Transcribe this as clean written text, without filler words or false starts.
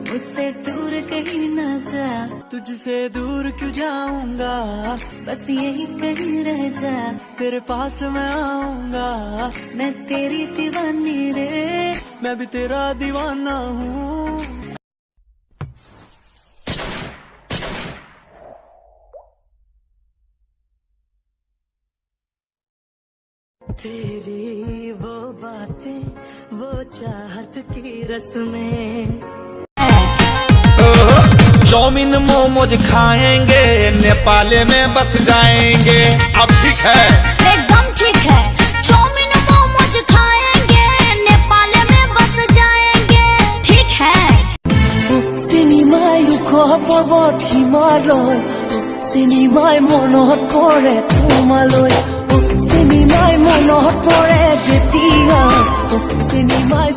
मुझसे दूर कहीं ना जा, तुझसे दूर क्यों जाऊंगा, बस यही कहीं रह जा, तेरे पास मैं आऊंगा। मैं तेरी दीवानी रे, मैं भी तेरा दीवाना हूँ। तेरी वो बातें, वो चाहत की रस्में, चाउमीन मोमोज खाएंगे, नेपाल में बस जाएंगे। अब ठीक है, एकदम ठीक है। चाउमीन मोमोज खाएंगे, नेपाल में बस जाएंगे। ठीक है। सिनेमाय खबर हिमालय, सिनेमाय मनत पड़े तुम्हालय, सिनेमाय मनत पड़े जेतिया, सिनेमाय